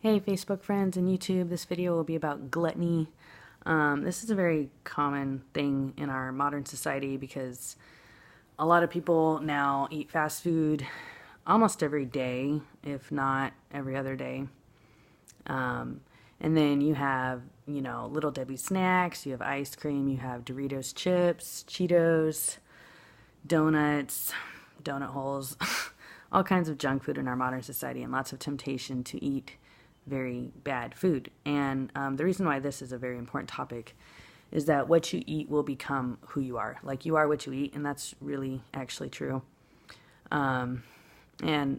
Hey Facebook friends and YouTube, this video will be about gluttony. This is a very common thing in our modern society because a lot of people now eat fast food almost every day, if not every other day. And then you have, Little Debbie snacks, you have ice cream, you have Doritos chips, Cheetos, donuts, donut holes, all kinds of junk food in our modern society and lots of temptation to eat very bad food. And the reason why this is a very important topic is that what you eat will become who you are. Like, you are what you eat, and that's really actually true. And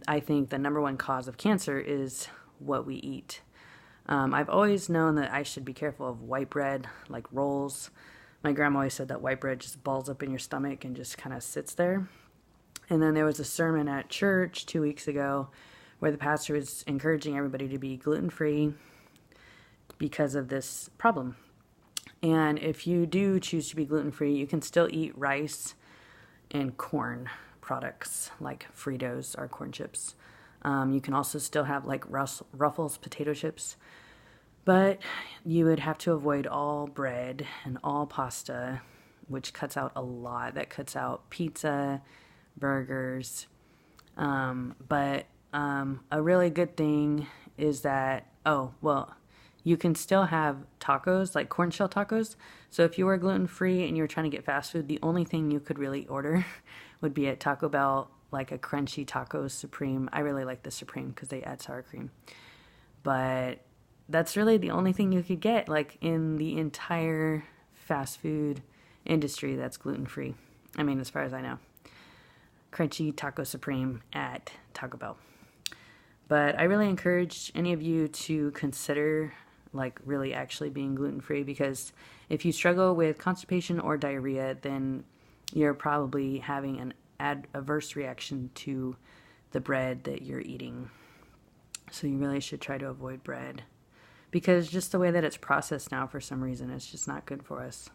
I think the number one cause of cancer is what we eat. I've always known that I should be careful of white bread, like rolls. My grandma always said that white bread just balls up in your stomach and just kind of sits there. And then there was a sermon at church 2 weeks ago where the pastor was encouraging everybody to be gluten-free because of this problem. And if you do choose to be gluten-free, you can still eat rice and corn products like Fritos or corn chips. You can also still have like Ruffles potato chips, but you would have to avoid all bread and all pasta, which cuts out a lot. That cuts out pizza, burgers, but a really good thing is that, you can still have tacos, like corn shell tacos. So if you were gluten-free and you were trying to get fast food, the only thing you could really order would be at Taco Bell, like a crunchy taco supreme. I really like the supreme because they add sour cream. But that's really the only thing you could get, like, in the entire fast food industry that's gluten-free. I mean, as far as I know. Crunchy taco supreme at Taco Bell. But I really encourage any of you to consider, like, really actually being gluten-free, because if you struggle with constipation or diarrhea, then you're probably having an adverse reaction to the bread that you're eating. So you really should try to avoid bread, because just the way that it's processed now, for some reason, it's just not good for us.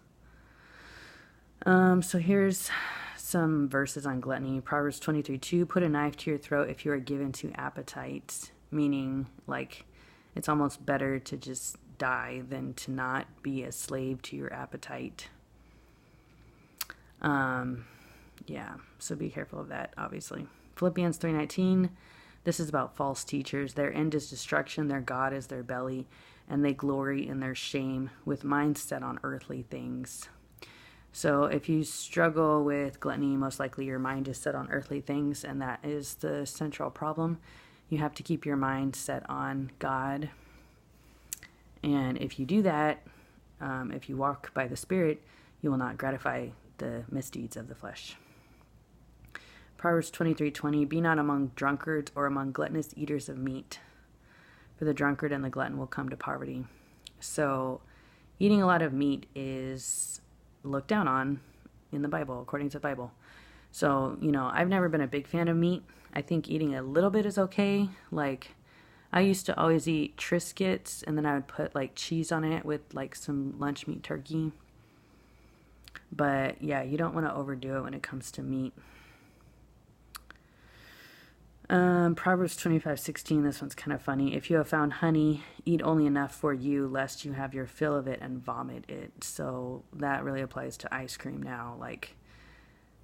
So here's some verses on gluttony. Proverbs 23:2, put a knife to your throat if you are given to appetite, meaning, like, it's almost better to just die than to not be a slave to your appetite. So be careful of that, obviously. Philippians 3:19, this is about false teachers. Their end is destruction, their God is their belly, and they glory in their shame with minds set on earthly things. So if you struggle with gluttony, most likely your mind is set on earthly things, and that is the central problem. You have to keep your mind set on God. And if you do that, if you walk by the Spirit, you will not gratify the misdeeds of the flesh. Proverbs 23:20, be not among drunkards or among gluttonous eaters of meat, for the drunkard and the glutton will come to poverty. So eating a lot of meat is looked down on in the Bible, according to the Bible. So, I've never been a big fan of meat. I think eating a little bit is okay. Like, I used to always eat Triscuits, and then I would put, like, cheese on it with, like, some lunch meat turkey. But, yeah, you don't want to overdo it when it comes to meat. Proverbs 25:16, this one's kind of funny. If you have found honey, eat only enough for you, lest you have your fill of it and vomit it. So that really applies to ice cream now. Like,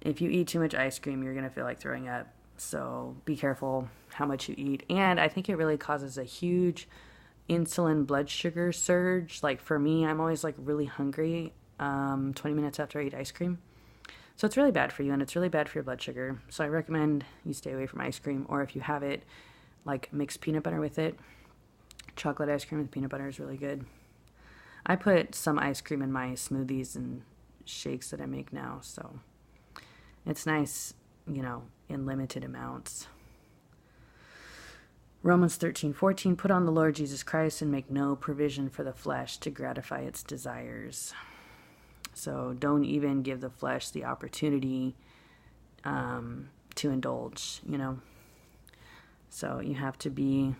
if you eat too much ice cream, you're going to feel like throwing up. So be careful how much you eat. And I think it really causes a huge insulin blood sugar surge. Like, for me, I'm always, like, really hungry 20 minutes after I eat ice cream. So it's really bad for you, and it's really bad for your blood sugar. So I recommend you stay away from ice cream, or if you have it, like, mix peanut butter with it. Chocolate ice cream with peanut butter is really good. I put some ice cream in my smoothies and shakes that I make now, so it's nice, in limited amounts. Romans 13:14, put on the Lord Jesus Christ and make no provision for the flesh to gratify its desires. So don't even give the flesh the opportunity to indulge, So you have to be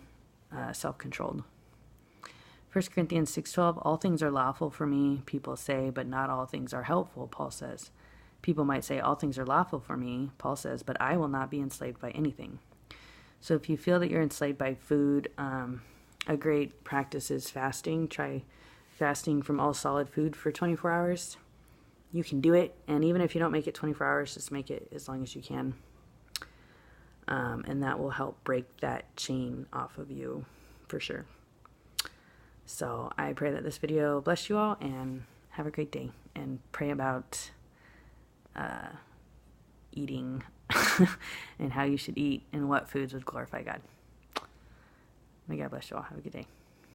self-controlled. 1 Corinthians 6:12, all things are lawful for me, people say, but not all things are helpful, Paul says. People might say, all things are lawful for me, Paul says, but I will not be enslaved by anything. So if you feel that you're enslaved by food, A great practice is fasting. Try fasting from all solid food for 24 hours. You can do it, and even if you don't make it 24 hours, just make it as long as you can. And that will help break that chain off of you for sure. So I pray that this video bless you all, and have a great day, and pray about eating and how you should eat and what foods would glorify God. May God bless you all. Have a good day.